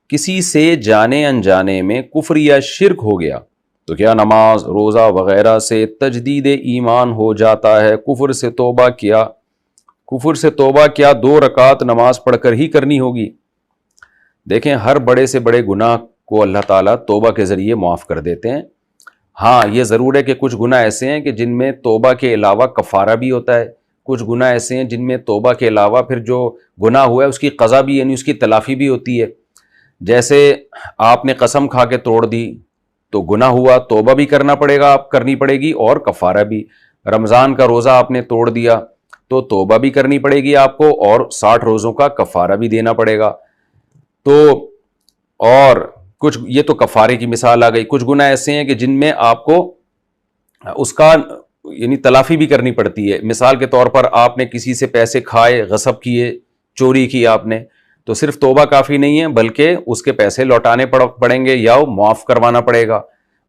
کسی سے جانے انجانے میں کفر یا شرک ہو گیا تو کیا نماز روزہ وغیرہ سے تجدید ایمان ہو جاتا ہے؟ کفر سے توبہ کیا 2 رکعت نماز پڑھ کر ہی کرنی ہوگی؟ دیکھیں، ہر بڑے سے بڑے گناہ کو اللہ تعالیٰ توبہ کے ذریعے معاف کر دیتے ہیں. ہاں، یہ ضرور ہے کہ کچھ گناہ ایسے ہیں کہ جن میں توبہ کے علاوہ کفارہ بھی ہوتا ہے، کچھ گناہ ایسے ہیں جن میں توبہ کے علاوہ پھر جو گناہ ہوا ہے اس کی قضا بھی، یعنی اس کی تلافی بھی ہوتی ہے. جیسے آپ نے قسم کھا کے توڑ دی تو گناہ ہوا، توبہ بھی کرنا پڑے گا، آپ کرنی پڑے گی، اور کفارہ بھی. رمضان کا روزہ آپ نے توڑ دیا تو توبہ بھی کرنی پڑے گی آپ کو، اور 60 روزوں کا کفارہ بھی دینا پڑے گا. تو اور کچھ، یہ تو کفارے کی مثال آ گئی. کچھ گناہ ایسے ہیں کہ جن میں آپ کو اس کا یعنی تلافی بھی کرنی پڑتی ہے. مثال کے طور پر آپ نے کسی سے پیسے کھائے، غصب کیے، چوری کی آپ نے، تو صرف توبہ کافی نہیں ہے بلکہ اس کے پیسے لوٹانے پڑیں گے یا معاف کروانا پڑے گا.